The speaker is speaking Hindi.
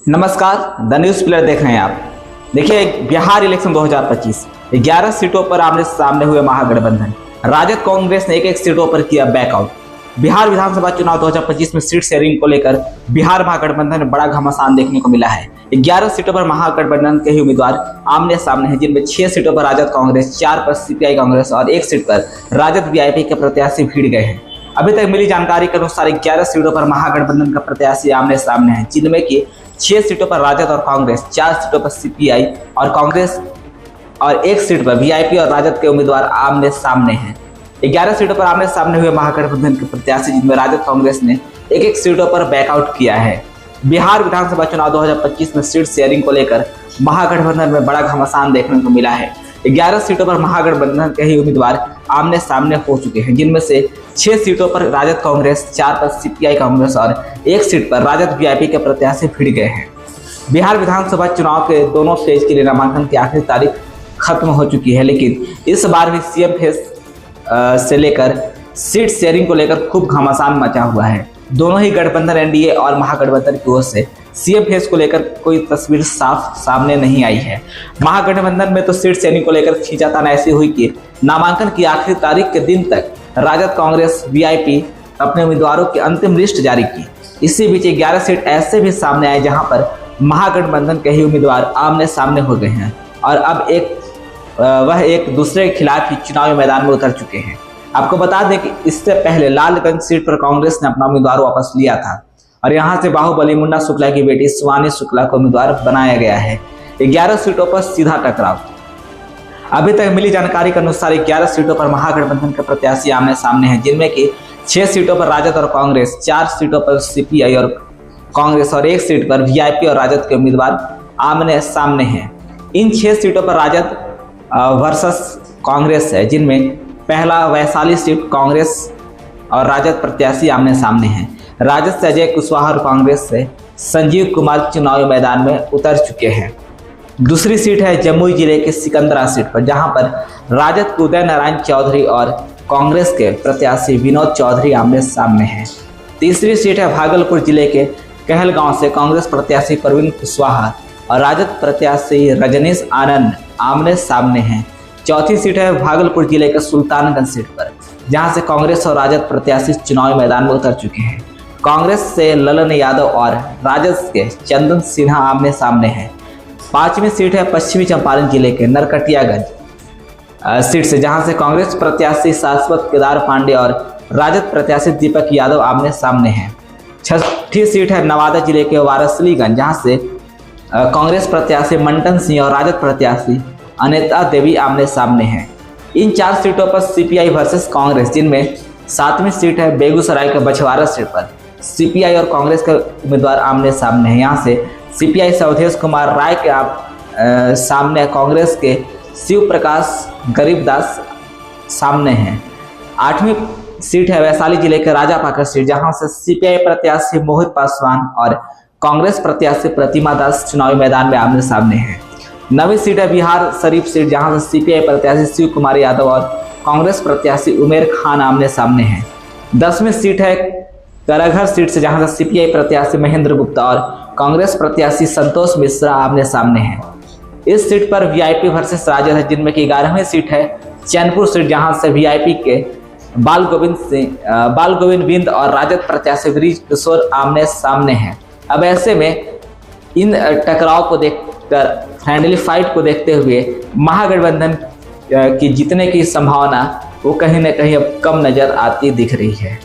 नमस्कार, द न्यूज प्लेयर देख रहे हैं आप। देखिए, बिहार इलेक्शन 2025 11 सीटों पर आमने सामने हुए महागठबंधन। राजद कांग्रेस ने एक सीटों पर किया बैकआउट। बिहार विधानसभा चुनाव 2025 में सीट शेयरिंग को लेकर बिहार महागठबंधन में बड़ा घमासान देखने को मिला है। 11 सीटों पर महागठबंधन के ही उम्मीदवार आमने सामने हैं, जिनमें 6 सीटों पर राजद कांग्रेस, 4 पर सीपीआई कांग्रेस और 1 सीट पर राजद वीआईपी के प्रत्याशी भिड़ गए हैं। अभी तक मिली जानकारी के अनुसार 11 सीटों पर महागठबंधन का प्रत्याशी आमने सामने है, जिनमें की 6 सीटों पर राजद और कांग्रेस, 4 सीटों पर सीपीआई और कांग्रेस और 1 सीट पर वीआईपी और राजद के उम्मीदवार आमने सामने हैं। 11 सीटों पर आमने सामने हुए महागठबंधन के प्रत्याशी, जिनमें राजद कांग्रेस ने एक सीटों पर बैकआउट किया है। बिहार विधानसभा चुनाव 2025 में सीट शेयरिंग को लेकर महागठबंधन में बड़ा घमासान देखने को मिला है। 11 सीटों पर महागठबंधन के ही उम्मीदवार आमने सामने हो चुके हैं, जिनमें से 6 सीटों पर राजद कांग्रेस, 4 पर सीपीआई कांग्रेस और 1 सीट पर राजद वीआईपी के प्रत्याशी भिड़ गए हैं। बिहार विधानसभा चुनाव के दोनों फेज के लिए नामांकन की आखिरी तारीख खत्म हो चुकी है, लेकिन इस बार भी सीएम फेज से लेकर सीट शेयरिंग को लेकर खूब घमासान मचा हुआ है। दोनों ही गठबंधन, एनडीए और महागठबंधन की ओर से सीएम फेज को लेकर कोई तस्वीर साफ सामने नहीं आई है। महागठबंधन में तो सीट शेयरिंग को लेकर खींचातान ऐसी हुई कि नामांकन की आखिरी तारीख के दिन तक राजद, कांग्रेस, वीआईपी अपने उम्मीदवारों की अंतिम लिस्ट जारी की। इसी बीच 11 सीट ऐसे भी सामने आए जहां पर महागठबंधन के ही उम्मीदवार आमने सामने हो गए हैं और अब वह एक दूसरे के खिलाफ ही चुनावी मैदान में उतर चुके हैं। आपको बता दें कि इससे पहले लालगंज सीट पर कांग्रेस ने अपना उम्मीदवार वापस लिया था और यहां से बाहुबली मुन्ना शुक्ला की बेटी शिवानी शुक्ला को उम्मीदवार बनाया गया है। 11 सीटों पर सीधा टकराव। अभी तक मिली जानकारी के अनुसार 11 सीटों पर महागठबंधन के प्रत्याशी आमने सामने हैं, जिनमें कि 6 सीटों पर राजद और कांग्रेस, 4 सीटों पर सीपीआई और कांग्रेस और 1 सीट पर वीआईपी और राजद के उम्मीदवार आमने सामने हैं। इन 6 सीटों पर राजद वर्सेस कांग्रेस है, जिनमें पहला वैशाली सीट कांग्रेस और राजद प्रत्याशी आमने सामने हैं। राजद से अजय कुशवाहा और कांग्रेस से संजीव कुमार चुनावी मैदान में उतर चुके हैं। दूसरी सीट है जमुई जिले के सिकंदरा सीट पर, जहां पर राजद के उदय नारायण चौधरी और कांग्रेस के प्रत्याशी विनोद चौधरी आमने सामने हैं। तीसरी सीट है भागलपुर जिले के कहलगांव से कांग्रेस प्रत्याशी प्रवीण कुशवाहा और राजद प्रत्याशी रजनीश आनंद आमने सामने हैं। चौथी सीट है भागलपुर जिले के सुल्तानगंज सीट पर, जहां से कांग्रेस और राजद प्रत्याशी चुनावी मैदान में उतर चुके हैं। कांग्रेस से ललन यादव और राजद के चंदन सिन्हा आमने सामने हैं। 5वीं सीट है पश्चिमी चंपारण जिले के नरकटियागंज सीट से, जहां से कांग्रेस प्रत्याशी शाश्वत केदार पांडे और राजद प्रत्याशी दीपक यादव आमने सामने हैं। 6ठी सीट है नवादा जिले के वारसलीगंज, जहां से कांग्रेस प्रत्याशी मंटन सिंह और राजद प्रत्याशी अनिता देवी आमने सामने हैं। इन 4 सीटों पर सीपीआई वर्सेस कांग्रेस, जिनमें 7वीं सीट है बेगूसराय के बछवाड़ा सीट पर सीपीआई और कांग्रेस के उम्मीदवार आमने सामने हैं। यहाँ से सीपीआई से अवधेश कुमार राय के सामने कांग्रेस के शिव प्रकाश गरीबदास सामने हैं। 8वीं सीट है वैशाली जिले के राजापाकर सीट, जहां से सीपीआई प्रत्याशी मोहित पासवान और कांग्रेस प्रत्याशी प्रतिमा दास चुनावी मैदान में आमने सामने हैं। 9वीं सीट है बिहार शरीफ सीट, जहां से सीपीआई प्रत्याशी शिव कुमार यादव और कांग्रेस प्रत्याशी उमेर खान आमने सामने हैं। 10वीं सीट है करघर सीट से, जहां से सीपीआई प्रत्याशी महेंद्र गुप्ता और कांग्रेस प्रत्याशी संतोष मिश्रा आमने सामने हैं। इस सीट पर वीआईपी वर्सेस राजद है, जिनमें की 11वीं सीट है चैनपुर सीट, जहां से वीआईपी के बाल गोविंद बिंद और राजद प्रत्याशी ब्रिज किशोर आमने सामने हैं। अब ऐसे में इन टकराव को देखकर, फ्रेंडली फाइट को देखते हुए महागठबंधन की जीतने की संभावना वो कहीं ना कहीं अब कम नजर आती दिख रही है।